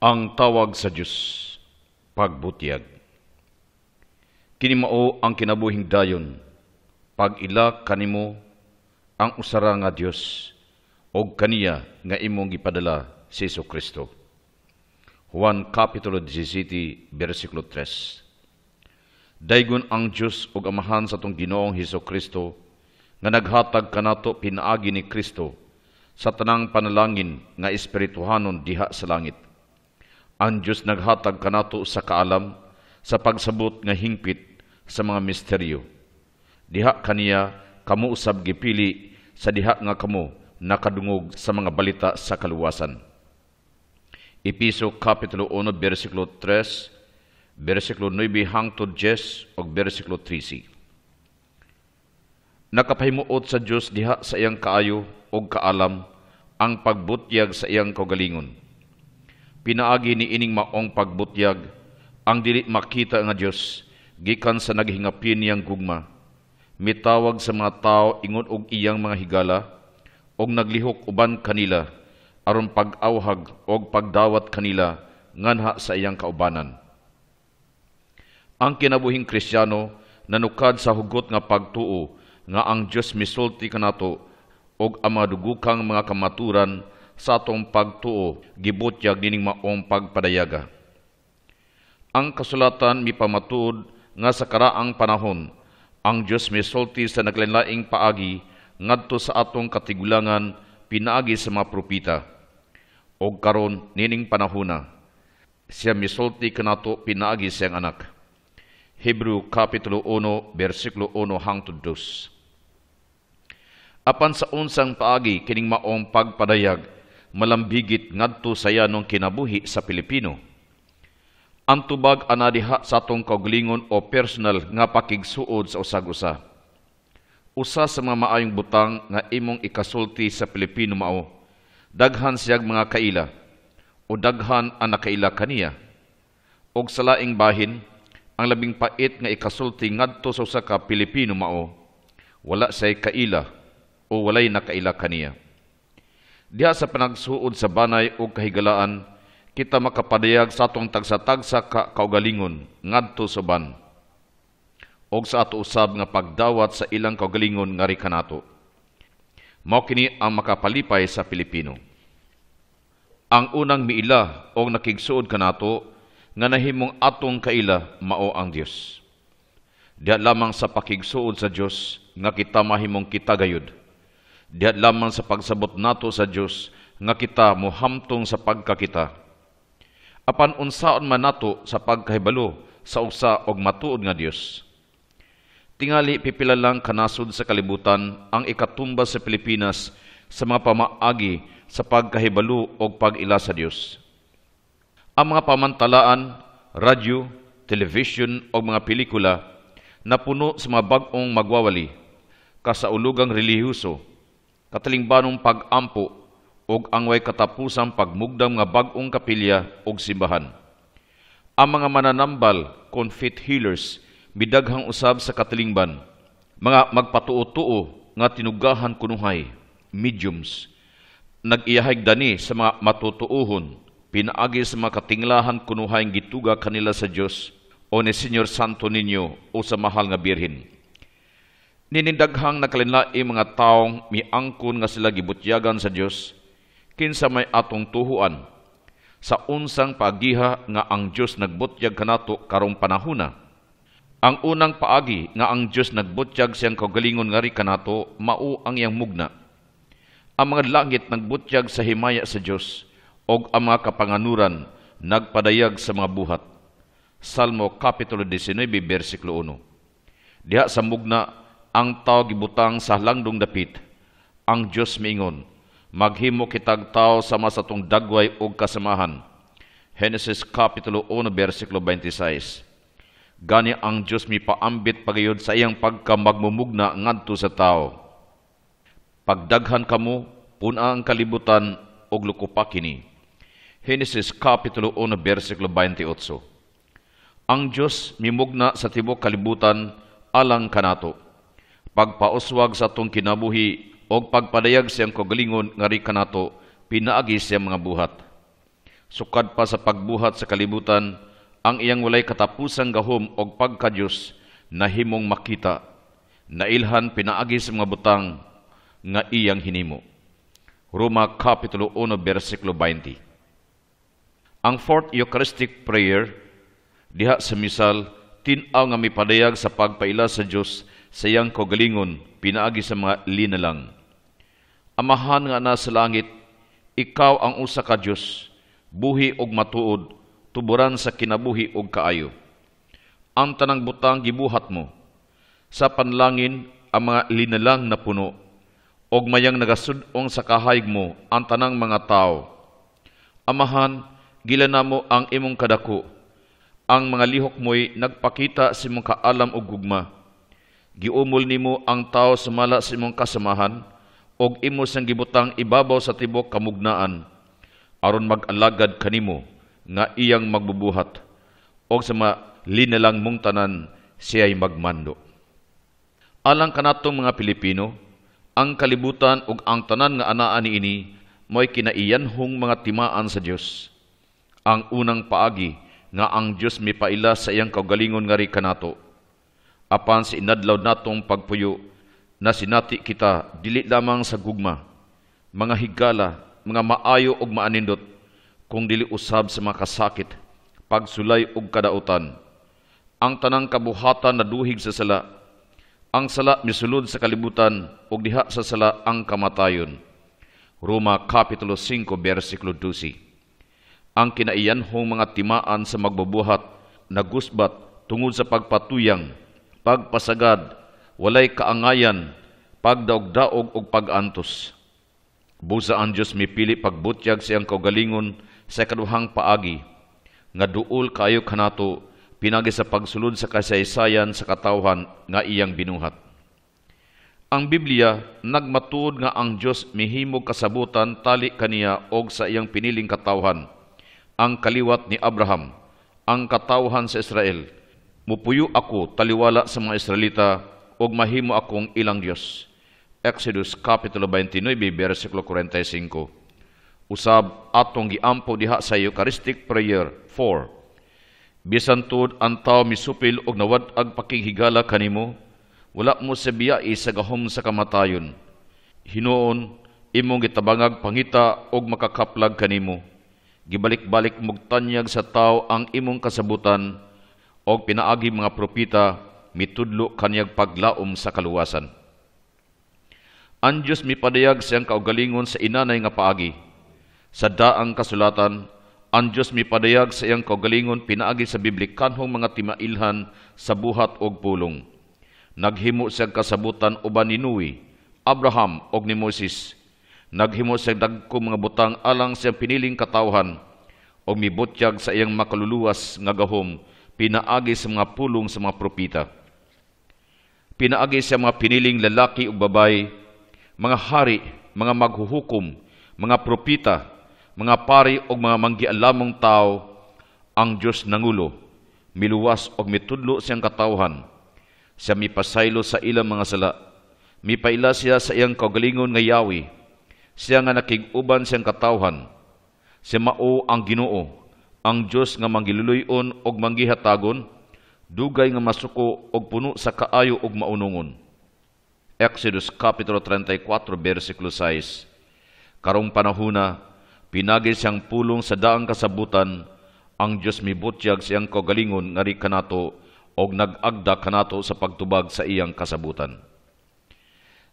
Ang tawag sa Diyos, pagbutyag. Kini mao ang kinabuhing dayon, pag ila kanimo ang usara nga Dios og kaniya nga imong gipadala si Jesu-Kristo. Juan Kapitulo 17, versikulo 3. Daygon ang Diyos ug Amahan sa tong Ginoong Jesu-Kristo nga naghatag kanato pinaagi ni Kristo sa tanang panalangin nga espirituhanon diha sa langit. Ang Diyos naghatag kanato sa kaalam sa pagsabot nga hingpit sa mga misteryo. Diha kaniya kamo usab gipili sa diha nga kamo nakadungog sa mga balita sa kaluwasan. Episo Kapitulo 1, versikulo 3, versikulo 9 hangtod 10 ug versikulo 13. Nakapahimuot sa Diyos diha sa iyang kaayo ug kaalam ang pagbutyag sa iyang kaugalingon. Pinaagi ni ining maong pagbutyag ang dili makita nga Dios gikan sa naghingapin niyang gugma, mitawag sa mga tao ingon og iyang mga higala og naglihok uban kanila aron pag-awhag og pagdawat kanila nganha sa iyang kaubanan. Ang kinabuhing Kristiyano nanukad sa hugot nga pagtuo nga ang Dios misulti kanato og ang madugukang mga kamaturan sa atong pagtuo gibutyag nining maong pagpadayaga. Ang kasulatan mipamatuod nga sa karaang panahon ang Dios misulti sa naglainlaing paagi ngadto sa atong katigulangan pinaagi sa mga propeta. Og karon nining panahona siya misulti kanato pinaagi sa iyang anak. Hebreo Kapitulo 1, versikulo 1 hangtod 2. Apan sa unsang paagi kining maong pagpadayag malambigit ngadto sa yanong kinabuhi sa Pilipino. Ang tubag ana diha sa atong kaugalingon o personal nga pakigsuod sa usag-usa. Usa sa mga maayong butang nga imong ikasulti sa Pilipino mao, daghan siyag mga kaila o daghan ang nakaila kaniya. Og sa laing bahin, ang labing pait nga ikasulti ngadto sa usa ka Pilipino mao, wala say kaila o walay nakaila kaniya. Diha sa panagsuod sa banay o kahigalaan, kita makapadayag sa atong tagsa-tagsa ka kaugalingon ngadto sa ban og sa ato usab nga pagdawat sa ilang kaugalingon nga kanato. Mao kini ang makapalipay sa Pilipino. Ang unang miila og nakigsuod kanato nga nahimong atong kaila mao ang Dios. Diha lamang sa pakigsuod sa Dios nga kita mahimong kita gayud. Diha lamang sa pagsabot nato sa Dios nga kita mohamtong sa pagkakita. Apan unsaon man nato sa pagkahibalo sa usa og matuod nga Dios. Tingali pipila lang kanasod sa kalibutan ang ikatumba sa Pilipinas sa mga pamaagi sa pagkahibalo og pag-ila sa Dios. Ang mga pamantalaan, radyo, television o mga pelikula na puno sa mga bag-ong magwawali, kasaulugang relihiyoso, katalingbanong pag-ampo og ang way katapusang pagmugdam nga bag-ong kapilya og simbahan. Ang mga mananambal, confit healers, midaghang usab sa katalingban, mga magpatuo-tuo nga tinugahan kunuhay, mediums, nag-iyahig dani sa mga matutuuhon, pinaagi sa mga katinglahan kunuhay gituga kanila sa Dios o ni Senyor Santo Niño o sa mahal nga birhen. Ninindaghang nakalinlaing mga taong miangkon nga sila gibutyagan sa Dios, kinsa may atong tuhuan sa unsang paagiha nga ang Dios nagbutyag kanato karong panahona. Ang unang paagi nga ang Dios nagbutyag siyang kaugalingon nga kanato mao ang iyang mugna. Ang mga langit nagbutyag sa himaya sa Dios og ang mga kapanganuran nagpadayag sa mga buhat. Salmo Kapitulo 19, versikulo 1. Diha sa mugna ang tao gibutang sa langdong dapit. Ang Dios miingon, maghimo kitag tao sama sa tong dagway og kasamahan. Genesis Kapitulo 1, versikulo 26. Gani ang Dios mipaambit pagayod sa iyang pagkamagmumugna ngadto sa tao. Pagdaghan kamo, puna ang kalibutan og lukupa kini. Genesis Kapitulo 1, versikulo 28. Ang Dios mimugna sa tibok kalibutan alang kanato. Pagpauswag sa atong kinabuhi og pagpadayag siyang kaugalingon nga kanato pinaagi siyang mga buhat. Sukad pa sa pagbuhat sa kalibutan, ang iyang walay katapusang gahom og pagka-Dios nahimong makita, nailhan pinaagi sa mga butang nga iyang hinimo. Roma Kapitulo 1, versikulo 20. Ang fourth Eucharistic prayer, diha sa misal, tinaw nga mipadayag sa pagpaila sa Dios sa iyang kaugalingon, pinaagi sa mga linalang. Amahan nga nasa langit, ikaw ang usa ka Dios, buhi og matuod, tuburan sa kinabuhi og kaayo. Ang tanang butang gibuhat mo, sa panlangin ang mga linalang na puno, og mayang nagasudong sa kahayag mo ang tanang mga tao. Amahan, gilana mo ang imong kadako, ang mga lihok mo'y nagpakita sa imong kaalam og gugma. Giumol nimo ang tao sumala sa imong kasamahan, og imo sang gibutang ibabaw sa tibok kamugnaan, aron mag-alagad kanimo nga iyang magbubuhat, og sa mga linalang mong tanan siya'y magmando. Alang kanatong mga Pilipino, ang kalibutan ug ang tanan nga anaa niini mo'y kinaiyanhong mga timaan sa Dios. Ang unang paagi nga ang Dios mipaila sa iyang kaugalingon nga ri kanato. Apan sa inadlaw natong pagpuyo na sinati kita dili lamang sa gugma, mga higala, mga maayo ug maanindot, kung dili usab sa mga kasakit, pagsulay ug kadautan. Ang tanang kabuhatan naduhig sa sala. Ang sala misulod sa kalibutan ug diha sa sala ang kamatayon. Roma Kapitulo 5, versikulo 12. Ang kinaiyanhong mga timaan sa magbubuhat, nagusbat tungod sa pagpatuyang, pagpasagad, walay kaangayan, pagdaog-daog ug pag-antos. Busa ang Dios mipili pagbutyag siyang kaugalingon sa kaduhang paagi, nga duol kayo kanato, pinagi sa pagsulod sa kasaysayan sa katawhan nga iyang binuhat. Ang Biblia nagmatuod nga ang Dios mihimog kasabutan tali kaniya og sa iyang piniling katawhan, ang kaliwat ni Abraham, ang katawhan sa Israel. Mupuyo ako taliwala sa mga Israelita og mahimo akong ilang Dios. Exodus Kapitulo 29, versikulo 45. Usab atong giampo diha sa Eucharistic Prayer 4. Bisan tud ang tao misupil og nawad-ag pakinghigala kanimo, wala mo sa biyai sa gahom sa kamatayon. Hinuon, imong gitabangag pangita og makakaplag kanimo. Gibalik-balik mog tanyag sa tao ang imong kasabutan, og pinaagi mga propita mitudlo kanyag paglaom sa kaluwasan. Ang Diyos mipadayag siyang kaugalingon sa inanay nga paagi. Sa daang kasulatan, ang Diyos mipadayag sa iyang kaugalingon pinaagi sa biblikanhong mga timailhan sa buhat og pulong. Naghimo siyang kasabutan uban ni Noe, Abraham og ni Moses. Naghimo siyang dagkong mga butang alang siyang piniling katawhan og mibutyag sa iyang makaluluwas nga gahom pinaagi sa mga pulong sa mga propita. Pinaagi sa mga piniling lalaki ug babay, mga hari, mga maghuhukom, mga propita, mga pari o mga manggialamong tao, ang Diyos nangulo, miluwas o mitudlo siyang katawhan. Siya mipasaylo sa ilang mga sala. Mipaila siya sa iyang kaugalingon nga yawi. Siya nga nakig-uban siyang katawhan. Siya mao ang Ginoo, ang Diyos nga manggiluluyon o manggihatagon, dugay nga masuko o puno sa kaayo o maunungon. Exodus Kapitulo 34, versikulo 6. Karong panahuna, pinagi siyang pulong sa daang kasabutan, ang Diyos mibutyag siyang kaugalingon nga ri kanato og nag-agda kanato sa pagtubag sa iyang kasabutan.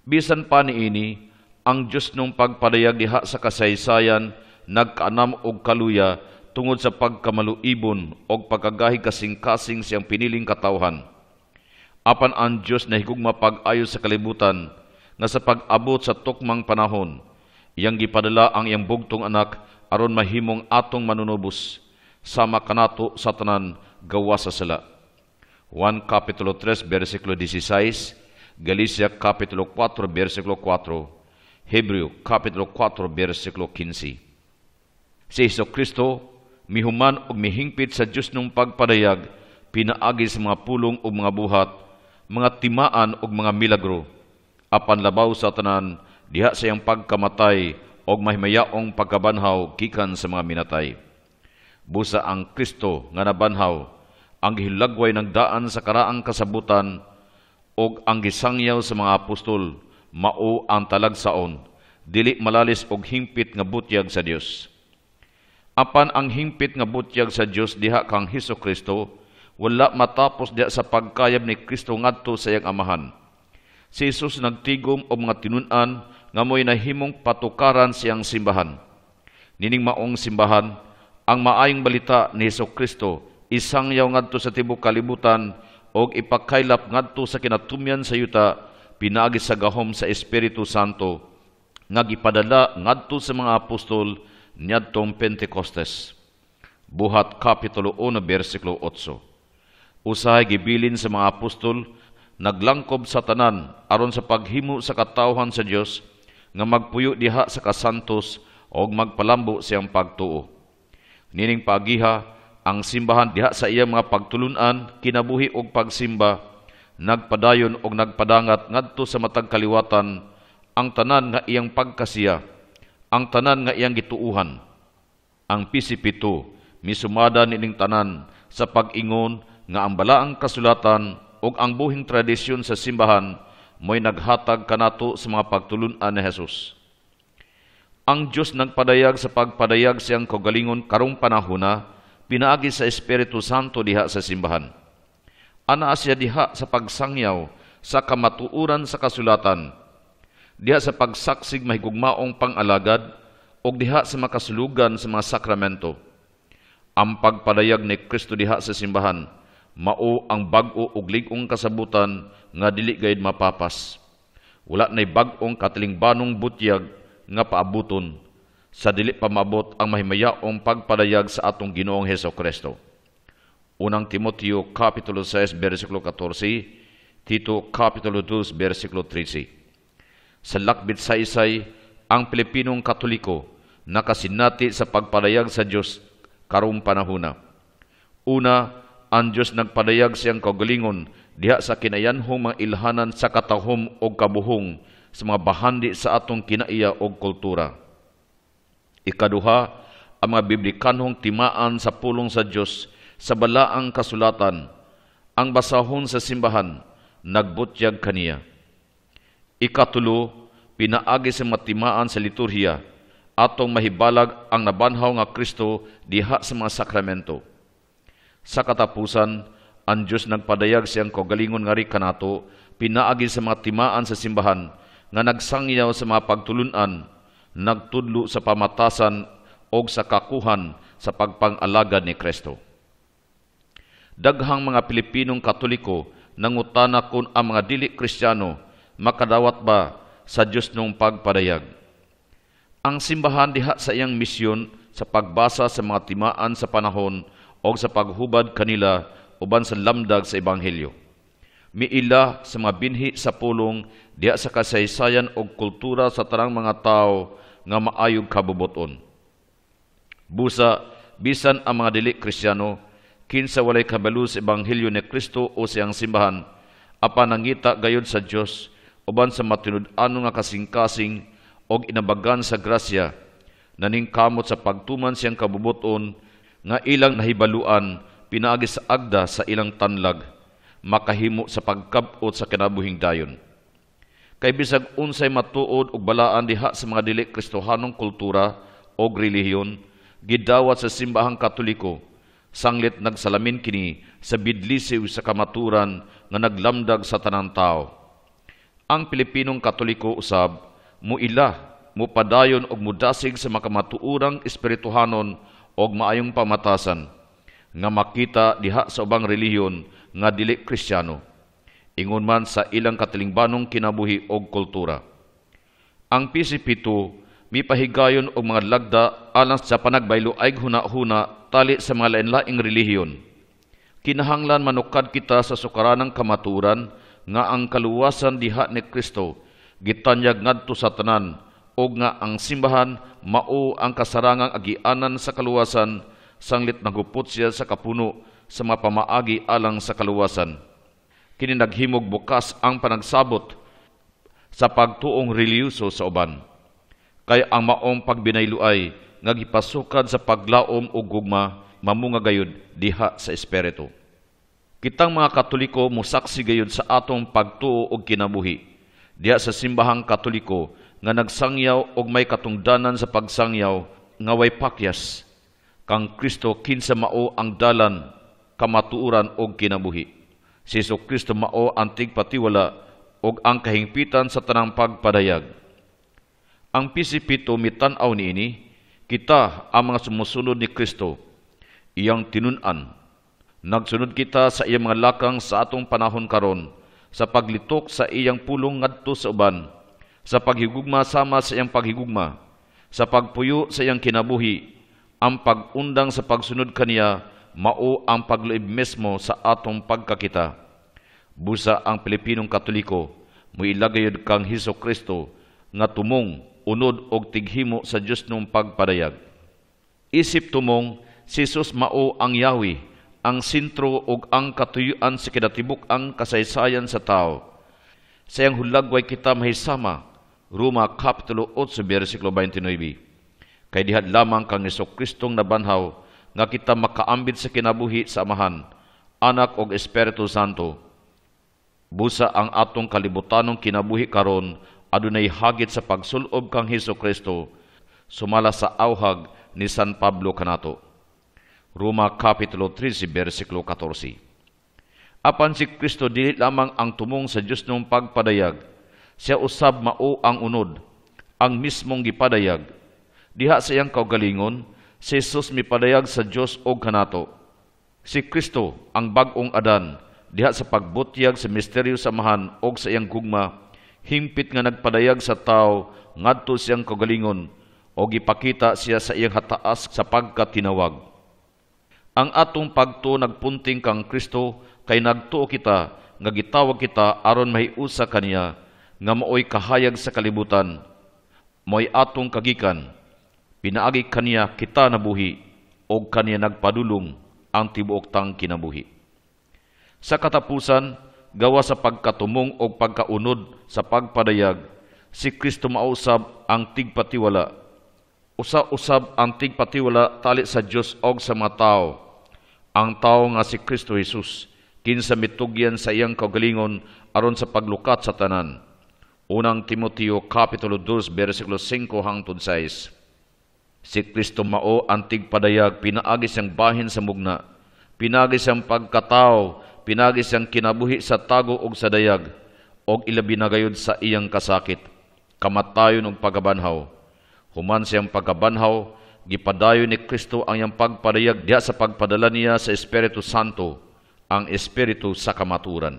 Bisan pa niini, ang Diyos nung pagpadayag diha sa kasaysayan nagkaanam og kaluya tungod sa pagkamaluibon og pagkagahi kasing-kasing siyang piniling katawhan. Apan ang Diyos na higugma pag-ayo sa kalibutan nga sa pag-abot sa tukmang panahon, iyang gipadala ang iyang bugtong anak aron mahimong atong manunubos sama kanato sa tanan gawa sa sala. 1 Kapitulo 3, versikulo 16, Galatia Kapitulo 4, versikulo 4, Hebreo Kapitulo 4, versikulo 15. Si Jesucristo mihuman og mihingpit sa Dios nung pagpadayag, pinaagi sa mga pulong o mga buhat, mga timaan o mga milagro, apan labaw sa tanan diha sa iyang pagkamatay og mahimayaong pagkabanhaw gikan sa mga minatay. Busa ang Kristo nga nabanhaw, ang gihilagway ng daan sa karaang kasabutan, og ang gisangyaw sa mga apostol, mao ang talagsaon, dili malalis og hingpit nga butyag sa Dios. Apan ang hingpit nga butyag sa Dios diha kang Hesukristo, wala matapos diha sa pagkayab ni Kristo ngadto sa iyang amahan. Si Jesus nagtigom og mga tinun-an nga mo'y nahimong patukaran siyang simbahan. Nining maong simbahan, ang maayong balita ni Hesukristo isangyaw ngadto sa tibuok kalibutan og ipakaylap ngadto sa kinatumyan sa yuta, pinaagi sa gahom sa Espiritu Santo nga gipadala ngadto sa mga apostol niadtong Pentecostes. Buhat Kapitulo 1, versikulo 8. Usahay gibilin sa mga apostol, naglangkob sa tanan aron sa paghimo sa katawhan sa Dios nga magpuyo diha sa kasantos og magpalambo siyang pagtuo. Nining paagiha, ang simbahan diha sa iyang mga pagtulun-an, kinabuhi og pagsimba, nagpadayon og nagpadangat ngadto sa matag kaliwatan ang tanan nga iyang pagkasiya, ang tanan nga iyang gituuhan. Ang pisipito misumada nining tanan sa pag-ingon nga ang balaang kasulatan ug ang buhing tradisyon sa simbahan mo'y naghatag kanato sa mga pagtulun-an ni Jesus. Ang Diyos nagpadayag sa pagpadayag siyang kaugalingon karong panahona, pinaagi sa Espiritu Santo diha sa simbahan. Ana siya diha sa pagsangyaw sa kamatuuran sa kasulatan, diha sa pagsaksig mahigugmaong pangalagad, o diha sa makasulugan sa mga sakramento. Ang pagpadayag ni Kristo diha sa simbahan, mao ang bag-o ug lig-ong kasabutan nga dili gayud mapapas. Wala nay bag-ong katilingbanong butyag nga paabuton sa dili pa maabot ang mahimayaong pagpadayag sa atong Ginoong Hesukristo. Unang Timoteo Kapitulo 6, versikulo 14, Tito Kapitulo 2, versikulo 13. Sa lakbit saysay, ang Pilipinong Katoliko nakasinati sa pagpadayag sa Dios karong panahona. Una, ang Dios nagpadayag siyang kaugalingon diha sa kinayanhong mga ilhanan sa katahom o kabuhong sa mga bahandi sa atong kinaiya o kultura. Ikaduha, ang mga biblikanhong timaan sa pulong sa Dios sa balaang kasulatan, ang basahon sa simbahan, nagbutyag kaniya. Ikatulo, pinaagi sa matimaan sa liturhiya, atong mahibalag ang nabanhaw nga Kristo diha sa mga sakramento. Sa katapusan, ang Diyos nagpadayag siyang kaugalingon nga ri kanato, pinaagi sa mga timaan sa simbahan, nga nagsangyaw sa mga pagtulunan, nagtudlo sa pamatasan o sa kakuhan sa pagpangalagad ni Kristo. Daghang mga Pilipinong Katoliko nangutana kung ang mga dili Kristiyano makadawat ba sa Diyos nung pagpadayag. Ang simbahan diha sa iyang misyon sa pagbasa sa mga timaan sa panahon o sa paghubad kanila uban sa lamdag sa Ebanghelyo. Miila sa mga binhi sa pulong diha sa kasaysayan o kultura sa tanang mga tao nga maayog kabubuton. Busa, bisan ang mga dili Kristiyano, kinsa walay kabalo sa Ebanghelyo ni Kristo o siyang simbahan, apan nangita gayud sa Dios uban sa matinud-ano nga kasing-kasing og inabagan sa grasya, naningkamot sa pagtuman siyang kabubuton nga ilang nahibaluan pinaagi sa agda sa ilang tanlag, makahimo sa pagkabot sa kinabuhing dayon. Kay bisag unsay matuod og balaan diha sa mga dili Kristohanong kultura o relihiyon, gidawat sa simbahang Katoliko, sanglit nagsalamin kini sa bidlisiw sa kamaturan nga naglamdag sa tanang tao. Ang Pilipinong Katoliko usab, muila, mupadayon og mudasig sa makamatuurang espirituhanon og maayong pamatasan, nga makita diha sa ubang relihiyon nga dili Kristiyano, ingon man sa ilang katilingbanong kinabuhi og kultura. Ang pisipito, mipahigayon og mga lagda alang sa panagbaylo ay huna-huna tali sa mga lain-laing relihiyon. Kinahanglan manukad kita sa sukaranang kamaturan nga ang kaluwasan diha ni Kristo gitanyag ngadto sa tanan, og nga ang simbahan mao ang kasarangang agianan sa kaluwasan, sanglit nagupot siya sa kapuno sa mga pamaagi alang sa kaluwasan. Kini naghimog bukas ang panagsabot sa pagtuong reliyoso sa uban. Kay ang maong pagbinaylo ay nga gipasukad sa paglaom o gugma, mamunga gayud diha sa espiritu. Kitang mga Katoliko musaksi gayud sa atong pagtuo og kinabuhi diha sa simbahang Katoliko nga nagsangyaw og may katungdanan sa pagsangyaw nga way pakyas kang Kristo kinsa mao ang dalan kamatuoran og kinabuhi. Si Kristo mao ang tigpatiwala og ang kahingpitan sa tanang pagpadayag. Ang pisipito mitan-aw niini, kita ang mga sumusunod ni Kristo, iyang tinun-an. Nagsunod kita sa iyang mga lakang sa atong panahon karon, sa paglitok sa iyang pulong ngadto sa uban, sa paghigugma sama sa iyang paghigugma, sa pagpuyo sa iyang kinabuhi, ang pag-undang sa pagsunod kaniya, mao ang pagluib mismo sa atong pagkakita. Busa ang Pilipinong Katoliko, muilagayod kang Hesus Kristo, nga tumong, unod og tighimo sa Dios nung pagpadayag. Isip tumong, si Jesus mao ang Yahweh, ang sentro og ang katuyuan sa kinatibuk ang kasaysayan sa tao. Sa iyang hulagway kita mahisama, Roma Kapitulo 8, versikulo 29. Kay diha lamang kang Hesus Kristong nabanhaw, nga kita makaambit sa kinabuhi sa Amahan, Anak og Espiritu Santo. Busa ang atong kalibutanong kinabuhi karon adunay hagit sa pagsulob kang Hesus Kristo, sumala sa awhag ni San Pablo kanato. Roma Kapitulo 13, versikulo 14. Apan si Kristo dili lamang ang tumong sa Dios nung pagpadayag, siya usab mao ang unod, ang mismong gipadayag. Diha sa iyang kaugalingon, si Jesus mipadayag sa Dios og kanato. Si Kristo ang bag-ong Adan, diha sa pagbutyag sa misteryo sa Amahan og sa iyang gugma, himpit nga nagpadayag sa tao ngadto siyang kaugalingon o gipakita siya sa iyang hataas sa pagkatinawag. Ang atong pagtuo nagpunting kang Kristo kay nagtuo kita nga gitawag kita aron mahiusa kaniya nga maoy kahayag sa kalibutan. Mo'y atong kagikan, pinaagi kaniya kita nabuhi o kaniya nagpadulong ang tibuok tang kinabuhi. Sa katapusan, gawa sa pagkatumong o pagkaunod sa pagpadayag, si Kristo mausab ang tigpatiwala. Usa-usab ang tigpatiwala tali sa Dios og sa mga tao. Ang tao nga si Kristo Jesus, kinsa mitugyan sa iyang kaugalingon aron sa paglukat sa tanan. Unang Timoteo Kapitulo 2, versikulo 5 hangtod 6. Si Kristo mao ang tigpadayag, pinaagi siyang bahin sa mugna, pinaagi siyang pagkatao, pinagi siyang kinabuhi sa tago og sa dayag, og ilabi na gayud sa iyang kasakit, kamatayon og pagabanhaw. Human siyang pagabanhaw, gipadayon ni Kristo ang iyang pagpadayag diha sa pagpadala niya sa Espiritu Santo, ang Espiritu sa kamaturan.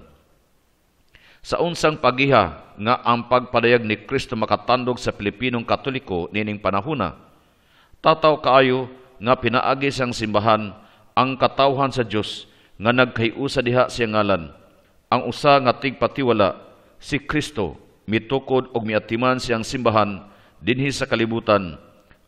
Sa unsang pagiha nga ang pagpadayag ni Kristo makatandog sa Pilipinong Katoliko nining panahuna, tataw kaayo nga pinaagi siyang simbahan ang katawhan sa Dios nga nagkayusa diha siya ngalan. Ang usa nga tigpatiwala, si Kristo, mitukod og miatiman siyang simbahan dinhi sa kalibutan,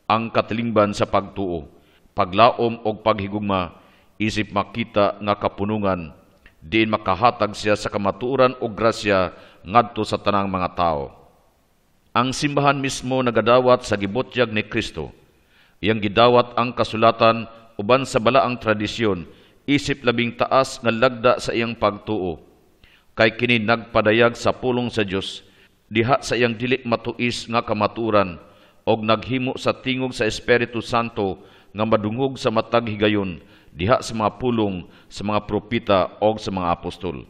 ang katilingban sa pagtuo, paglaom og paghigugma, isip makita nga kapunungan, diin makahatag siya sa kamatuoran og grasya ngadto sa tanang mga tao. Ang simbahan mismo nagadawat sa gibutyag ni Kristo. Iyang gidawat ang kasulatan uban sa balaang tradisyon, isip labing taas nga lagda sa iyang pagtuo. Kay kini nagpadayag sa pulong sa Dios, diha sa iyang dili matuis nga kamaturan, og naghimo sa tingog sa Espiritu Santo nga madungog sa matag higayon, diha sa mga pulong sa mga propeta o sa mga apostol.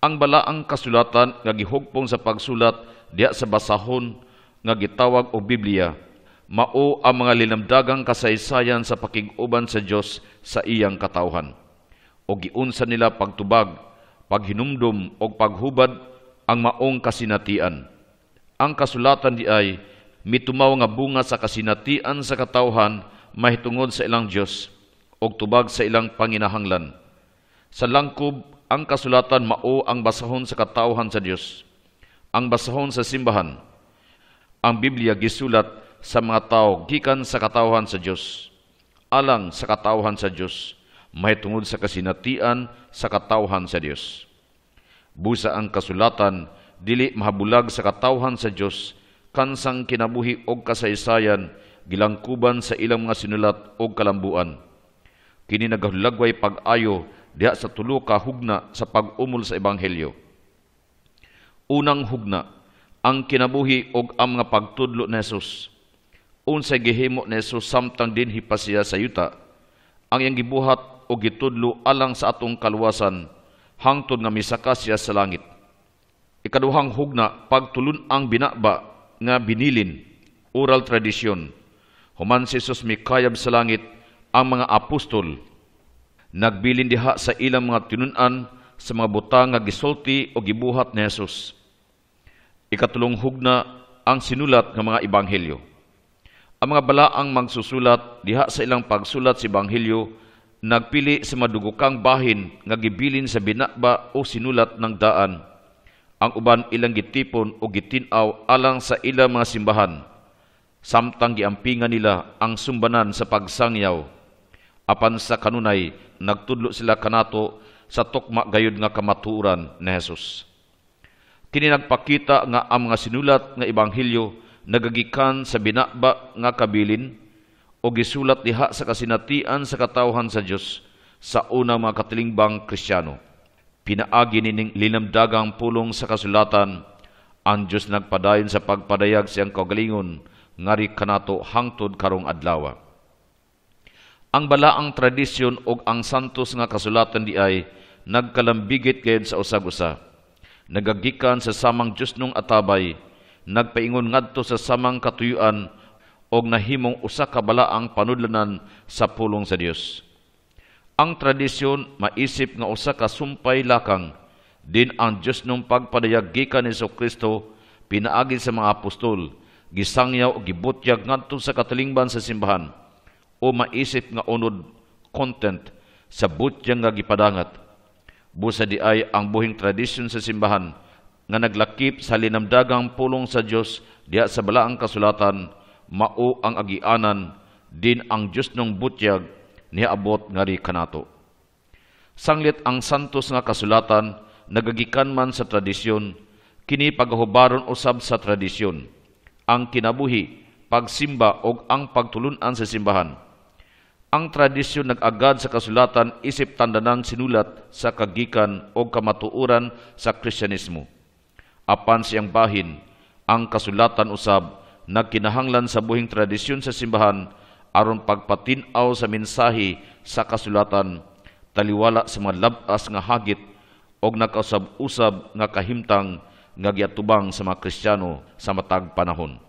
Ang balaang kasulatan nga gihugpong sa pagsulat diha sa basahon nga gitawag og Biblia, mao ang mga linamdagang kasaysayan sa pakig-uban sa Dios sa iyang katawhan. O giunsa nila pagtubag, paghinumdum o paghubad ang maong kasinatian. Ang kasulatan di ay mitumaw nga bunga sa kasinatian sa katawhan mahitungod sa ilang Dios og tubag sa ilang panginahanglan. Sa langkob, ang kasulatan mao ang basahon sa katawhan sa Dios. Ang basahon sa simbahan. Ang Biblia gisulat sa mga tao gikan sa katawhan sa Dios, alang sa katawhan sa Dios, mahitungod sa kasinatian sa katawhan sa Dios. Busa ang kasulatan dili mahabulag sa katawhan sa Dios, kansang kinabuhi og kasaysayan gilangkuban sa ilang mga sinulat og kalambuan. kini nagahulagway pag-ayo diha sa tulo ka hugna sa pag-umol sa ebanghelyo. Unang hugna, ang kinabuhi og ang mga pagtudlo ni Jesus. Unsay gihimo ni Jesus samtang dinhi pa siya sa yuta, ang iyang gibuhat o gitudlo alang sa atong kaluwasan hangtod nga misaka siya sa langit. Ikaduhang hugna, pagtulun ang binaba nga binilin, oral tradisyon. Human si Jesus mikayab sa langit, ang mga apostol nagbilin diha sa ilang mga tinun-an sa mga butang nga gisulti o gibuhat ni Jesus. Ikatulong hugna, ang sinulat ng mga ebanghelyo. Ang mga balaang magsusulat diha sa ilang pagsulat sa ebanghelyo nagpili sa madugukang bahin nga gibilin sa binaba o sinulat ng daan. Ang uban ilang gitipon o gitinaw alang sa ilang mga simbahan, samtang giampingan nila ang sumbanan sa pagsangyaw. Apan sa kanunay, nagtudlo sila kanato sa tukma gayud nga kamatuoran ni Jesus. Kini nagpakita nga ang mga sinulat nga ebanghelyo nagagikan sa binaba nga kabilin o gisulat diha sa kasinatian sa katawhan sa Dios sa unang mga katilingbang Kristiyano. Pinaagi nining linamdagang pulong sa kasulatan, ang Dios nagpadayon sa pagpadayag siyang kaugalingon ngari kanato hangtod karong adlaw. Ang balaang tradisyon o ang santos nga kasulatan di ay nagkalambigit gayud sa usag-usa. Nagagikan sa samang Dios nung atabay, nagpaingon ngadto sa samang katuyuan o nahimong usa ka balaang panudlanan sa pulong sa Dios. Ang tradisyon maisip nga usa ka sumpay lakang, din ang Dios nung pagpadayag gikan ni Kristo pinaagi sa mga apostol, gisangyaw o gibutyag ngadto sa katilingban sa simbahan, o maisip nga unod content sa butyang nga gipadangat. Busa di ay ang buhing tradisyon sa simbahan nga naglakip sa linamdagang pulong sa Dios diha sa balaang kasulatan, mao ang agianan, din ang Dios nung butyag niabot ngari kanato. Sanglit ang santos nga kasulatan nagagikan man sa tradisyon, kini pagahubaron usab sa tradisyon, ang kinabuhi, pagsimba o ang pagtulunan sa simbahan. Ang tradisyon nag-agad sa kasulatan isip tandanan sinulat sa kagikan o kamatuuran sa Kristyanismo. Apan siyang bahin, ang kasulatan usab nagkinahanglan sa buhing tradisyon sa simbahan aron pagpatinaw sa mensahe sa kasulatan, taliwala sa mga labas nga hagit o nakausab-usab nga kahimtang nga giatubang sa mga Kristiyano sa matag panahon.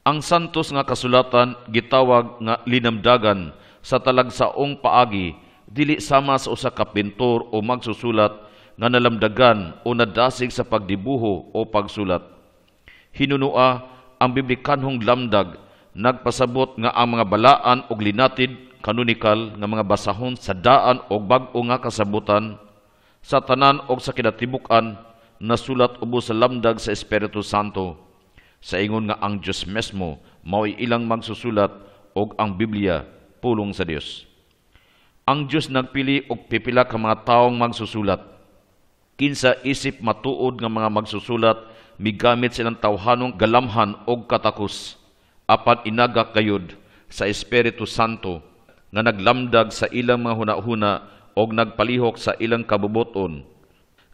Ang santos nga kasulatan gitawag nga linamdagan sa talagsaong paagi, dili sama sa usa ka pintor o magsusulat nga nalamdagan o nadasig sa pagdibuho o pagsulat. Hinunua ang biblikanhong lamdag nagpasabot nga ang mga balaan og linatid kanonical nga mga basahon sa daan o bag-o nga kasabutan sa tanan og sa kinatibuk-an nasulat ubos sa lamdag sa Espiritu Santo. Sa ingon nga ang Dios mesmo mao'y ilang magsusulat og ang Biblia pulong sa Dios. Ang Dios nagpili og pipila ka mga taong magsusulat. Kinsa isip matuod nga mga magsusulat, migamit silang tawhanong galamhan og katakos, apan inaga kayod sa Espiritu Santo nga naglamdag sa ilang mga hunahuna og nagpalihok sa ilang kabubuton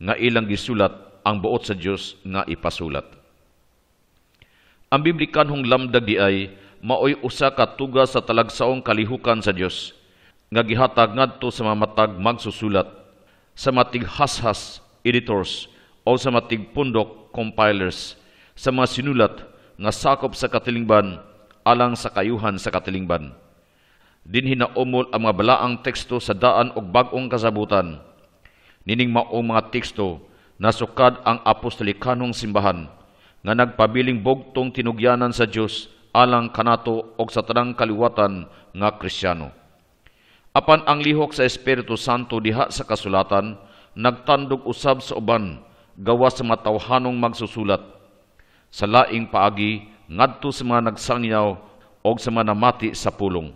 nga ilang gisulat ang buot sa Dios nga ipasulat. Ang biblikanhong lamdag di ay maoy usa ka tugas sa talagsaong kalihukan sa Dios nga gihatag ngadto sa mga matag magsusulat, sa matig hashas editors o sa matig pundok compilers, sa mga sinulat nga sakop sa katilingban alang sa kayuhan sa katilingban. Dinhi naumol ang mga balaang teksto sa daan og bag-ong kasabutan. Nining maong mga teksto nasukad ang apostolikanhong simbahan nga nagpabiling bugtong tinugyanan sa Dios alang kanato og sa tanang kaliwatan nga Kristiyano. Apan ang lihok sa Espiritu Santo diha sa kasulatan nagtandog usab sa uban gawas sa mga tawhanong magsusulat. Sa laing paagi ngadto sa mga nagsangyaw og sa mga namati sa pulong.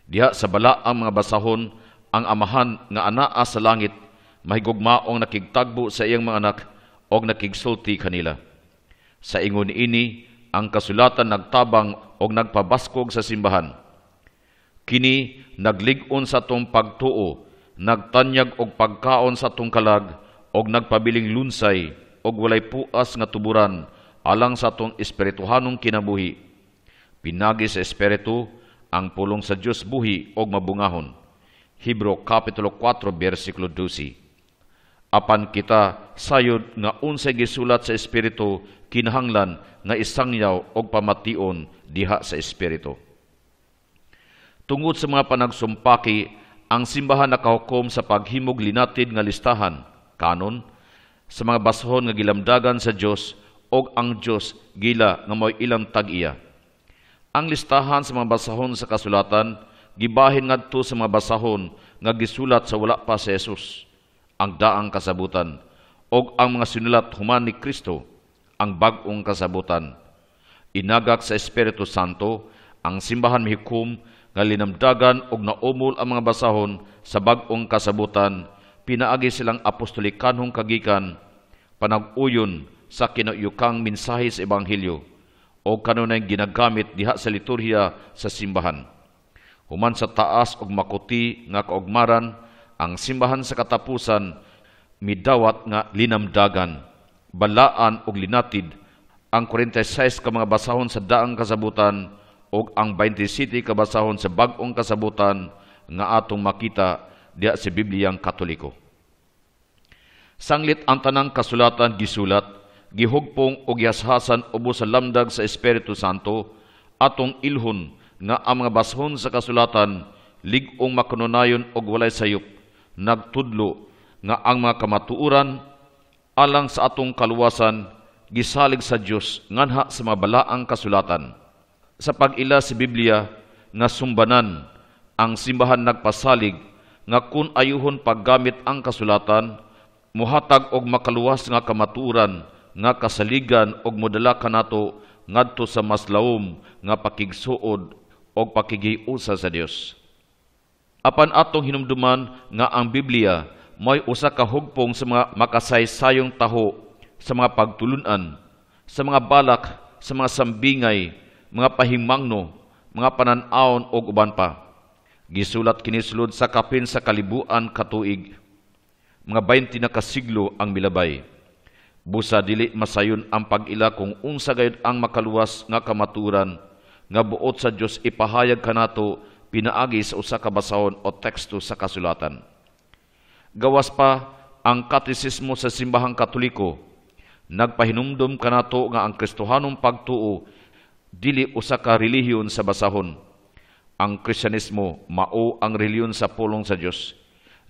Diha sa balaang mga basahon ang amahan nga anaa sa langit mahigugmaong nakigtagbo sa iyang mga anak og nakigsulti kanila. Sa ingon ini ang kasulatan nagtabang og nagpabaskog sa simbahan. Kini naglig-on sa atong pagtuo, nagtanyag og pagkaon sa atong kalag, og nagpabiling lunsay, og walay puas nga tuburan, alang sa atong espirituhanong kinabuhi. Pinagi sa espiritu, ang pulong sa Dios buhi og mabungahon. Hebro Kapitulo 4, versikulo 12. Apan kita sayod nga unsay gisulat sa espiritu, kinahanglan nga isangyaw og pamation diha sa espiritu. Tungod sa mga panagsumpaki, ang simbahan nakahukom sa paghimog linatid nga listahan, kanon, sa mga basahon nga gilamdagan sa Dios og ang Dios gila nga mo'y ilang tag-iya. Ang listahan sa mga basahon sa kasulatan gibahin ngadto sa mga basahon nga gisulat sa wala pa si Jesus, ang daang kasabutan, og ang mga sinulat human ni Kristo, ang bag-ong kasabutan. Inagak sa Espiritu Santo, ang simbahan mihikom nga linamdagan og naumol ang mga basahon sa bag-ong kasabutan, pinaagi silang apostolikanhong kagikan, panag-uyon sa kinayukang mensahe sa Ebanghelyo, o kanunay ginagamit diha sa liturhiya sa simbahan. Human sa taas og makuti nga kaugmaran, ang simbahan sa katapusan midawat nga linamdagan, balaan og linatid ang 46 ka mga basahon sa daang kasabutan og ang 27 ka basahon sa bag-ong kasabutan nga atong makita diha sa Bibliyang Katoliko. Sanglit ang tanang kasulatan gisulat, gihugpong og gihashasan ubos sa lamdag sa Espiritu Santo, atong ilhon nga ang mga basahon sa kasulatan lig-ong makanunayon og walay sayop, nagtudlo nga ang mga kamatuoran alang sa atong kaluwasan gisalig sa Dios nganha sa mga balaang kasulatan. Sa pag-ila sa Biblia nga sumbanan, ang simbahan nagpasalig nga kun ayuhon paggamit ang kasulatan, muhatag og makaluwas nga kamatuoran nga kasaligan og modala kanato ngadto sa mas lawom nga pakigsuod og pakigiusa sa Dios. Apan atong hinumduman nga ang Biblia may usa ka hugpong sa mga makasaysayong taho, sa mga pagtulunan, sa mga balak, sa mga sambingay, mga pahimangno, mga panan-awon og uban pa. Gisulat kini sulod sa kapin sa kalibuan katuig. Mga 20 na kasiglo ang milabay. Busa dili masayon ang pag-ila kung unsa gayud ang makaluwas nga kamaturan nga buot sa Dios ipahayag kanato pinaagi sa usa ka basahon o teksto sa kasulatan. Gawas pa ang katesismo sa simbahang Katoliko, nagpahinumdum kanato nga ang Kristohanong pagtuo dili usa ka relihiyon sa basahon. Ang Kristyanismo mao ang relihiyon sa pulong sa Dios.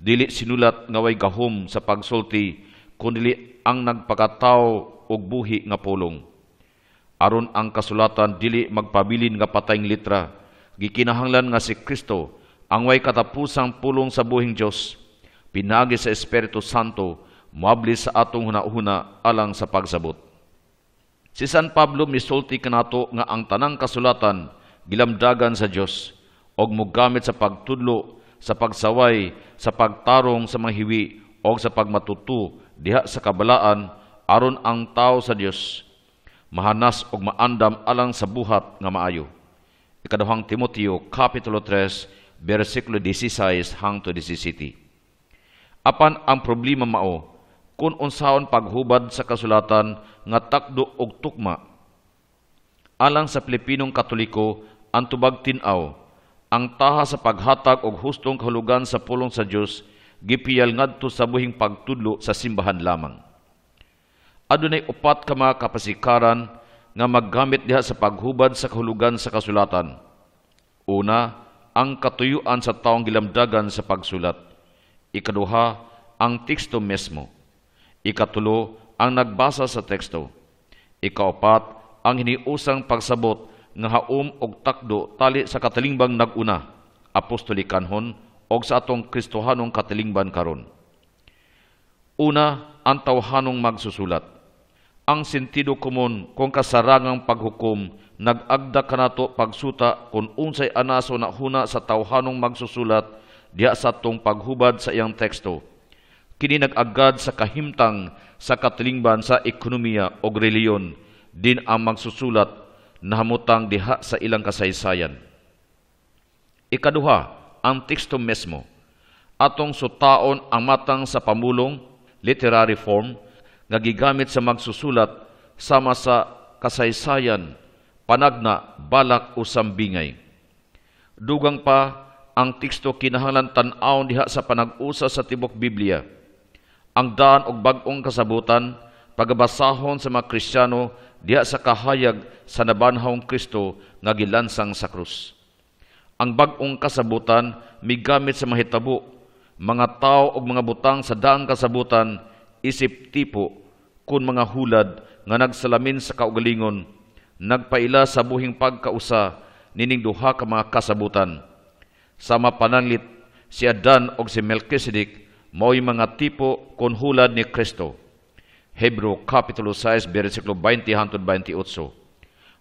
Dili sinulat nga way gahom sa pagsulti, kundi ang nagpakataw og buhi nga pulong. Aron ang kasulatan dili magpabilin nga patayng litra, gikinahanglan nga si Kristo ang way katapusang pulong sa buhing Dios, pinagi sa Espiritu Santo, moabli sa atong hunahuna alang sa pagsabot. Si San Pablo misulti kanato nga ang tanang kasulatan gilamdagan sa Dios og mogamit sa pagtudlo, sa pagsaway, sa pagtarong sa mga hiwi o sa pagmatuto diha sa kabalaan aron ang tao sa Dios mahanas og maandam alang sa buhat nga maayo. Ikaduhang Timoteo Kapitulo 3 versikulo 16 hangtod 17. Apan ang problema mao kun unsaon paghubad sa kasulatan nga takdo og tukma alang sa Pilipinong Katoliko ang tubag tin-aw, ang taha sa paghatag og hustong kahulugan sa pulong sa Dios gipiyal ngadto sa buhing pagtudlo sa simbahan lamang. Adunay upat ka mga kapasikaran nga maggamit diha sa paghubad sa kahulugan sa kasulatan. Una, ang katuyuan sa taong gilamdagan sa pagsulat. Ikaduha, ang teksto mesmo. Ikatulo, ang nagbasa sa teksto. Ikaapat, ang hiniusang pagsabot nga haom og takdo tali sa katalingbang naguna, apostolikanhon, og sa atong Kristohanong katilingban karon. Una, ang tawhanong magsusulat. Ang sentido komon kung kasarangang paghukom nag-agda kanato pagsuta kung unsay anaso na huna sa tawhanong magsusulat diha sa atong paghubad sa iyang teksto. Kini nag-agad sa kahimtang sa katilingban sa ekonomiya o reliyon din ang magsusulat nahamutang diha sa ilang kasaysayan. Ikaduha, ang teksto mismo. Atong sutaon ang matang sa pamulong, literary form, nga gigamit sa magsusulat sama sa kasaysayan, panagna, balak o sambingay. Dugang pa, ang teksto kinahanglan tan-awon diha sa panag-usa sa tibok Biblia. Ang daan og bag-ong kasabutan, pagabasahon sa mga Kristiyano diha sa kahayag sa nabanhawng Kristo nga gilansang sa krus. Ang bag-ong kasabutan migamit sa mahitabo, mga tao og mga butang sa daang kasabutan, isip tipo kun mga hulad nga nagsalamin sa kaugalingon, nagpaila sa buhing pagkausa nining duha ka mga kasabutan. Sama pananglit, si Adan og si Melchizedek mao'y mga tipo kun hulad ni Kristo. Hebreo Kapitulo 6, versikulo 20 hangtod 28.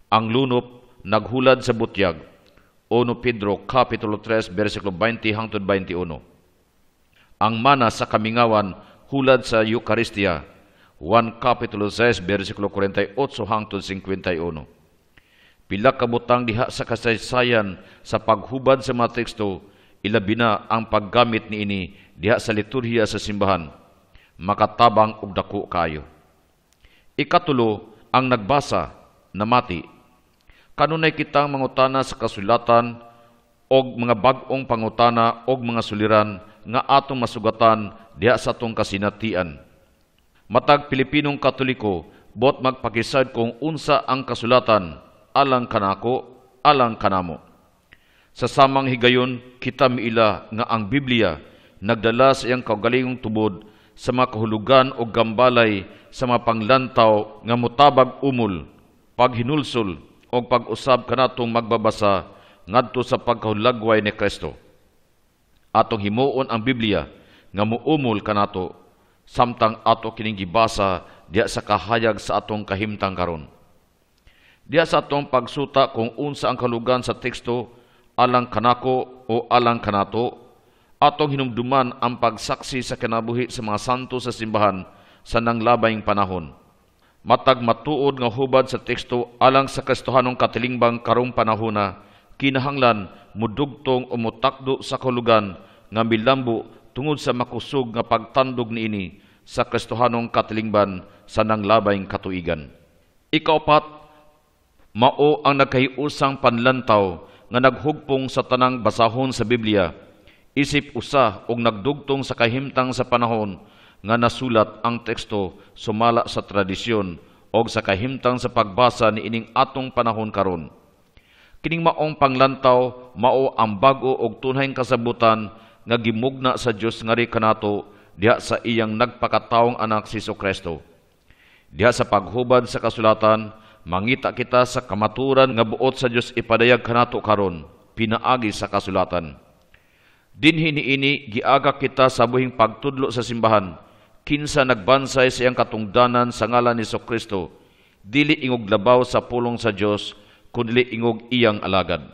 Ang lunop naghulad sa butyag. 1 Pedro Kapitulo 3, versikulo 20 hangtod 21. Ang mana sa kamingawan hulad sa Eucharistia. 1 Kapitulo 6, versikulo 48 hangtod 51. Pila ka butang diha sa kasaysayan sa paghubad sa mga teksto, ilabi na ang paggamit niini diha sa liturhiya sa simbahan, makatabang og dako kayo. Ikatulo, ang nagbasa namati. Kanunay kitang mangutana sa kasulatan og mga bag-ong pangutana og mga suliran nga atong masugatan diha sa atong kasinatian. Matag Pilipinong Katoliko, bot magpakisad kung unsa ang kasulatan, alang kanako, alang kanamo. Sa samang higayon, kita miila nga ang Biblia nagdala sa iyang kaugalingong tubod sa mga kahulugan o gambalay sa mga panglantaw nga mutabag umol, paghinulsol o pag-usab kanatong magbabasa ngadto sa pagkahulagway ni Kristo. Atong himuon ang Biblia nga muumol kanato samtang ato kining gibasa diha sa kahayag sa atong kahimtang karon. Diha sa atong pagsuta kung unsa ang kahulugan sa teksto alang kanako o alang kanato, atong hinumduman ang pagsaksi sa kinabuhi sa mga santo sa simbahan sa nanglabayng panahon. Matag matuod nga hubad sa teksto alang sa Kristohanong katilingban karong panahona, kinahanglan mudugtong o mutakdo sa kahulugan nga milambo tungod sa makusog nga pagtandog niini sa Kristohanong katilingban sa nanglabayng katuigan. Ikaapat, mao ang nagkahiusang panlantaw nga naghugpong sa tanang basahon sa Biblia, isip usa og nagdugtong sa kahimtang sa panahon nga nasulat ang teksto sumala sa tradisyon o sa kahimtang sa pagbasa ni ining atong panahon karon. Kining maong panglantaw mao ang bago og tunayng kasabutan nga gimugna sa Dios ngari kanato diha sa iyang nagpakataong anak si Jesu-Kristo. Diha sa paghubad sa kasulatan, mangita kita sa kamaturan nga buot sa Dios ipadayag kanato karon, pinaagi sa kasulatan. Dinhi niini giaga kita sa buhing pagtudlo sa simbahan, kinsa nagbansay sa iyang katungdanan sa ngalan ni Jesu-Kristo, dili ingog labaw sa pulong sa Dios, kundi ingog iyang alagad.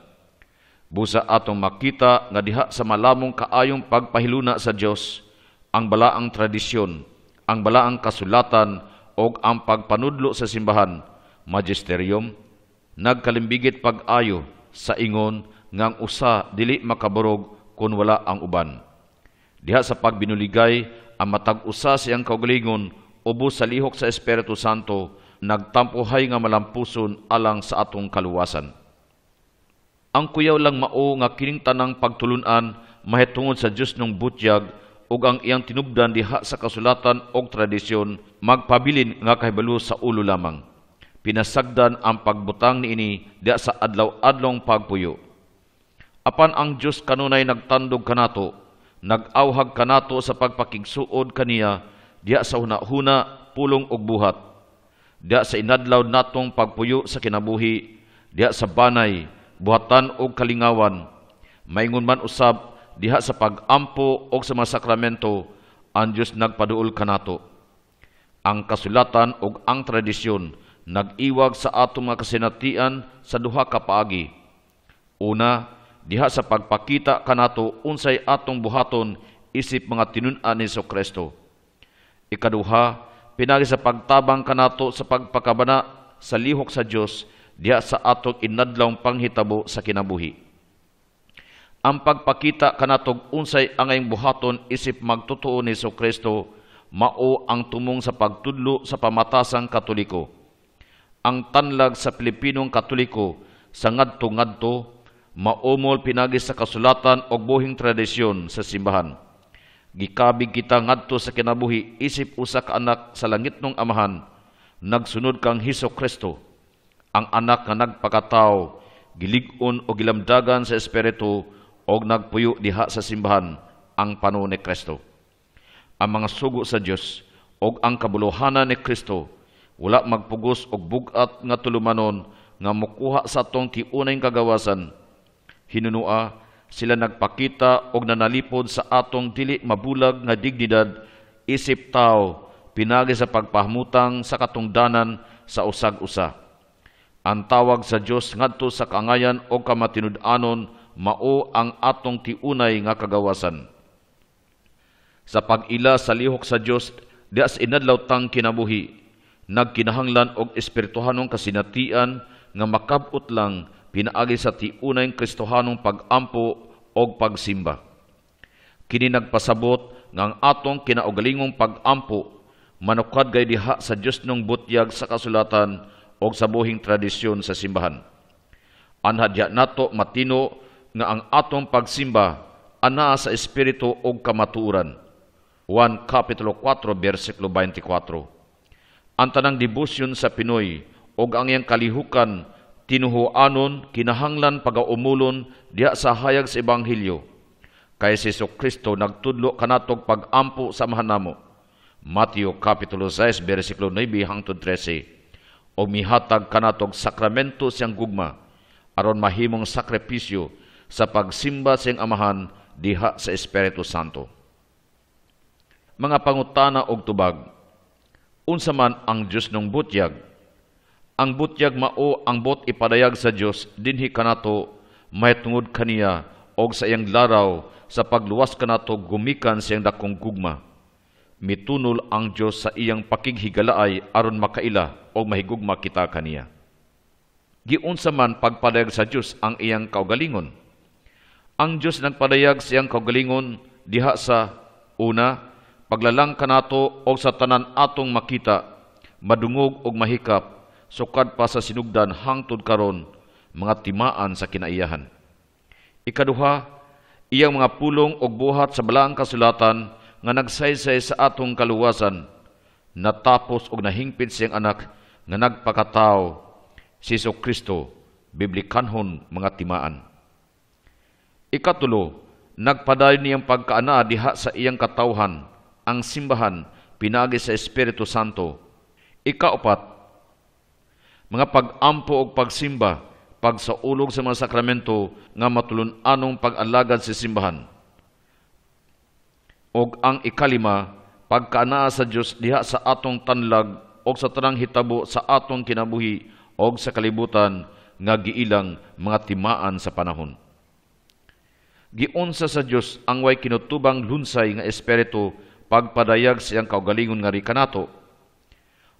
Busa atong makita nga diha sa malamong kaayong pagpahiluna sa Dios, ang balaang tradisyon, ang balaang kasulatan o ang pagpanudlo sa simbahan, magisterium, nagkalimbigit pag-ayo sa ingon ngang usa dili makaburog kun wala ang uban. Diha sa pagbinuligay, ang matag usa siyang kaugalingon ubos sa lihok sa Espiritu Santo, nagtampuhay nga malampuson alang sa atong kaluwasan. Ang kuyaw lang mao nga kining tanang pagtulunan mahitungod sa Dios nung butyag ug ang iyang tinubdan diha sa kasulatan og tradisyon magpabilin nga kahibalo sa ulo lamang. Pinasagdan ang pagbutang niini diha sa adlaw-adlong pagpuyo. Apan ang Dios kanunay nagtandog kanato, nag-awhag kanato sa pagpakigsuod kaniya diha sa hunahuna pulong og buhat, diha sa inadlaw natong pagpuyo sa kinabuhi, diha sa banay, buhatan og kalingawan, maingon man usab diha sa pag-ampo og sa mga sakramento, ang Dios nagpaduol kanato. Ang kasulatan og ang tradisyon nag-iwag sa atong mga kasinatian sa duha ka paagi. Una, diha sa pagpakita kanato unsay atong buhaton isip mga tinun-an ni Jesu-Kristo. Ikaduha, pinagi sa pagtabang kanato sa pagpakabana sa lihok sa Dios diha sa atong inadlawng panghitabo sa kinabuhi. Ang pagpakita kanatog unsay angayng buhaton isip magtotoo ni Kristo mao ang tumong sa pagtudlo sa pamatasang Katoliko. Ang tanlag sa Pilipinong Katoliko sa ngadto-ngadto maumol pinagi sa kasulatan o buhing tradisyon sa simbahan. Gikabig kita ngadto sa kinabuhi isip usa ka anak sa langitnong Amahan, nagsunod kang Kristo, ang anak nga nagpakatao, gilig-on o gilamdagan sa Espiritu o nagpuyo diha sa simbahan, ang pano ni Kristo. Ang mga sugo sa Dios o ang kabuluhanan ni Kristo wala magpugos og bugat nga tulumanon nga mokuha sa atong tiunay kagawasan. Hinunua sila nagpakita og nanalipod sa atong dili mabulag nga dignidad isip tao pinagi sa pagpahamutang sa katungdanan sa usag-usa. Ang tawag sa Dios ngadto sa kaangayan o kamatinud-anon mao ang atong tiunay nga kagawasan. Sa pag-ila sa lihok sa Dios diha sa inadlaw tang kinabuhi, nagkinahanglan og espirituhanong kasinatian nga makab-ot lang pinaagi sa tiunay Kristohanong pag-ampo o pagsimba. Kini nagpasabot nga ang atong kinaugalingong pag-ampo manukad gay diha sa Dios nung butyag sa kasulatan o sa buhing tradisyon sa simbahan. Anhadya nato matino nga ang atong pagsimba ana sa espiritu o kamatuoran. 1 Kapitulo 4, versikulo 24. Ang tanang debosyon sa Pinoy o ang iyang kalihukan tinuhuanon kinahanglan pagaumulon diha sa hayag sa Ebanghelyo. Kay si Kristo nagtudlo kanatog pag-ampo sa mahanamo. Mateo Kapitulo 6, versikulo 9 hangtod 13. O mihatag kanatog sakramento siyang gugma aron mahimong sakripisyo sa pagsimba siyang Amahan diha sa Espiritu Santo. Mga pangutana og tubag. Unsa man ang Dios nung butyag? Ang butyag mao ang bot ipadayag sa Dios dinhi kanato mahitungod kaniya og sa iyang laraw sa pagluwas kanato gumikan sa iyang dakong gugma. Mitunol ang Dios sa iyang pakighigalaay aron makaila og mahigugma kita kaniya. Giunsa man pagpadayag sa Dios ang iyang kaugalingon? Ang Dios nagpadayag sa iyang kaugalingon diha sa una, paglalang kanato og sa tanan atong makita, madungog og mahikap, sukad pa sa sinugdan hangtod karon, mga timaan sa kinaiyahan. Ikaduha, iyang mga pulong og buhat sa balaang kasulatan nga nagsaysay sa atong kaluwasan, natapos og nahingpit siyang anak nga nagpakatao, si Kristo, biblikanhon mga timaan. Ikatulo, nagpadayon niyang pagkaana diha sa iyang katawhan, ang simbahan, pinagi sa Espiritu Santo. Ikaapat, mga pag-ampo o pagsimba, pagsaulog sa mga sakramento nga matulun-anong pag-alagad sa simbahan. O ang ikalima, pagkaana sa Dios diha sa atong tanlag o sa tanang hitabo sa atong kinabuhi o sa kalibutan nga giilang mga timaan sa panahon. Giunsa sa Dios ang way kinutubang lunsay nga espiritu pagpadayag siyang kaugalingon nga ri kanato.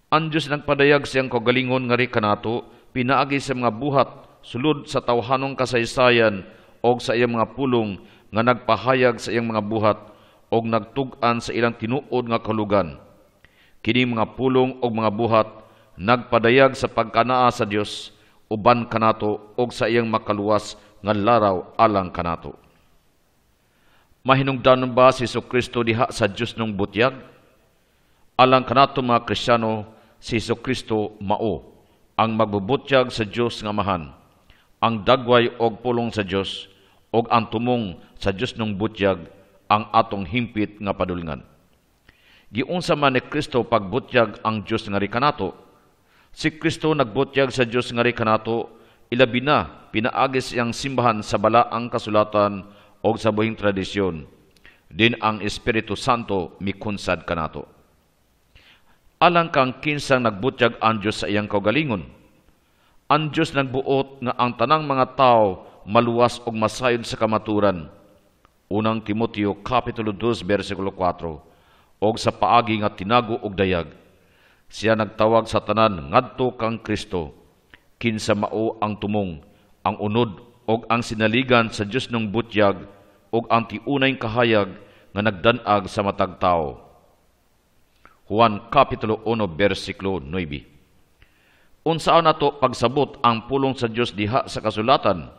Ang Dios nagpadayag siyang kaugalingon nga ri kanato pinaagi sa mga buhat sulod sa tawhanong kasaysayan o sa iyang mga pulong nga nagpahayag sa iyang mga buhat o nagtug-an sa ilang tinuod nga kalugan. Kini mga pulong o mga buhat nagpadayag sa pagkanaa sa Dios uban kanato o sa iyang makaluwas nga laraw alang kanato. Mahinungdanon ba si Kristo diha sa Dios nung butyag? Alang kanato mga Kristiyano, si Kristo mao ang magbubutyag sa Dios nga Amahan, ang dagway og pulong sa Dios og ang tumong sa Dios nung butyag ang atong himpit nga padulngan. Giunsa man ni Kristo pagbutyag ang Dios nga ri kanato? Si Kristo nagbutyag sa Dios nga ri kanato, ilabi na pinaagi siyang simbahan sa balaang kasulatan o sa buhing tradisyon. Din ang Espiritu Santo mikunsad kanato. Alang kang kinsang nagbutyag ang Dios sa iyang kaugalingon. Ang Dios nagbuot nga ang tanang mga tao maluwas og masayon sa kamaturan. Unang Timoteo Kapitulo 2, versikulo 4. Og sa paagi nga tinago og dayag, siya nagtawag sa tanan ngadto kang Kristo, kinsa mao ang tumong, ang unod og ang sinaligan sa Dios ng butyag og ang tiunay kahayag nga nagdanag sa matag tao. Juan Kapitulo 1, versikulo 9. Unsaon nato pagsabot ang pulong sa Dios diha sa kasulatan?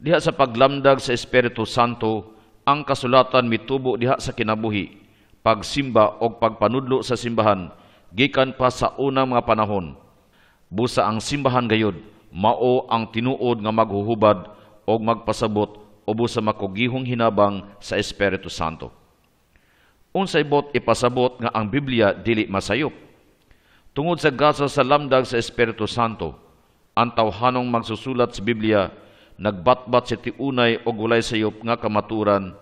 Diha sa paglamdag sa Espiritu Santo, ang kasulatan mitubo diha sa kinabuhi, pagsimba o pagpanudlo sa simbahan, gikan pa sa unang mga panahon. Busa ang simbahan gayud, mao ang tinuod nga maghuhubad o magpasabot o busa makugihong hinabang sa Espiritu Santo. Unsay bot ipasabot nga ang Biblia dili masayop. Tungod sa gasa sa lamdag sa Espiritu Santo, ang tawhanong magsusulat sa Biblia nagbatbat sa tiunay o gulay sayop nga kamaturan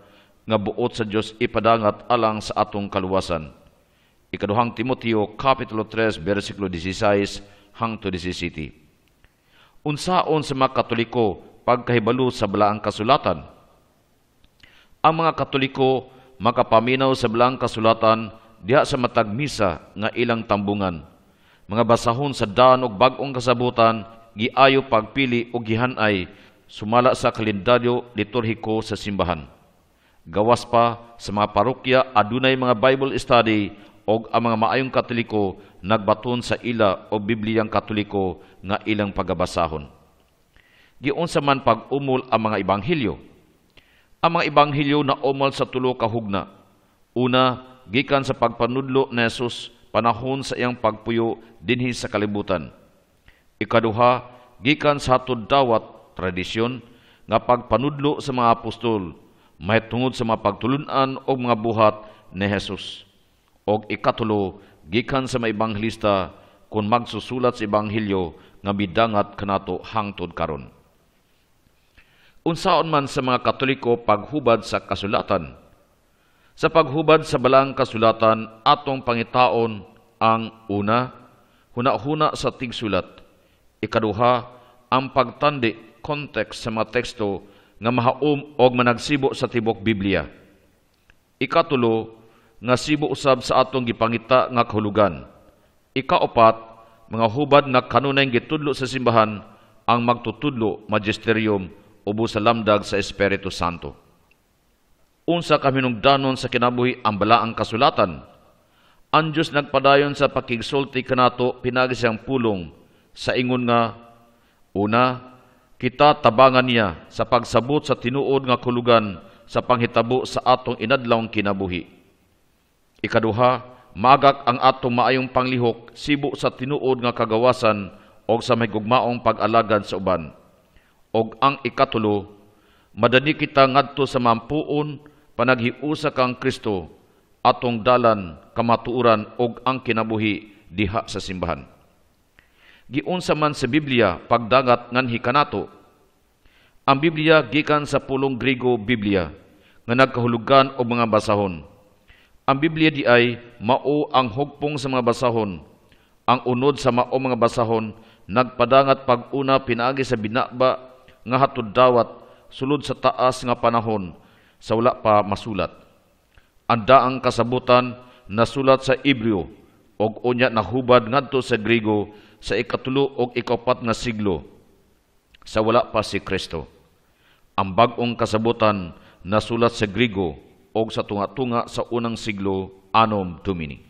nga buot sa Dios ipadangat alang sa atong kaluwasan. Ikaduhang Timoteo Kapitulo 3, versikulo 16 hangtod 17. Unsaon sa mga Katoliko pagkahibalo sa balaang kasulatan? Ang mga Katoliko makapaminaw sa balaang kasulatan diha sa matag misa nga ilang tambungan. Mga basahon sa daan og bag-ong kasabutan, giayo pagpili og gihanay sumala sa kalendaryo liturhiko sa simbahan. Gawas pa sa mga parokya adunay mga Bible study og ang mga maayong Katoliko nagbaton sa ila o Bibliyang Katoliko nga ilang pagabasahon. Giunsa man pag-umol ang mga ebanghelyo. Ang mga ebanghelyo na umol sa tulo ka hugna. Una, gikan sa pagpanudlo ni Jesus panahon sa iyang pagpuyo dinhi sa kalibutan. Ikaduha, gikan sa hatod dawat tradisyon nga pagpanudlo sa mga apostol mahitungod sa mga pagtulunan o mga buhat ni Jesus. Og ikatulo, gikan sa mga ebanghelista kung magsusulat sa ebanghelyo nga midangat kanato hangtod karon. Unsaon man sa mga Katoliko paghubad sa kasulatan? Sa paghubad sa balang kasulatan, atong pangitaon ang una, huna-huna sa tigsulat. Ikaduha, ang pagtandi, context sa mga teksto nga mahaom og managsibo sa tibok Biblia. Ikatulo, nga sibo usab sa atong gipangita nga kahulugan. Ikaapat, mga hubad nga kanunay gitudlo sa simbahan ang magtutudlo magisterium ubo sa lamdag sa Espiritu Santo. Unsa kaminungdanon sa kinabuhi ang balaang kasulatan? Ang Diyos nagpadayon sa pakigsulti kanato pinagi siyang pulong sa ingon nga, una, kita tabangan niya sa pagsabot sa tinuod nga kahulugan sa panghitabo sa atong inadlawng kinabuhi. Ikaduha, magak ang atong maayong panglihok sibo sa tinuod nga kagawasan o sa may gugmaong pag-alagad sa uban. Og ang ikatulo, madani kita ngadto sa mampuon panaghiusa kang Kristo atong dalan, kamatuoran og ang kinabuhi diha sa simbahan. Giunsa man sa Biblia pagdangat nganhi kanato. Ang Biblia gikan sa pulong Griego Biblia nga nagkahulugan og mga basahon. Ang Biblia di ay mao ang hugpong sa mga basahon. Ang unod sa mao mga basahon nagpadangat pag-una pinaagi sa binaba nga hatod dawat sulod sa taas nga panahon sa wala pa masulat. Ang daang kasabutan nasulat sa Hebreo og unya nahubad ngadto sa Griego sa ikatulo og ikapat nga siglo sa wala pa si Kristo. Ang bag-ong kasabutan nasulat sa Griego og sa tunga-tunga sa unang siglo anom Domini.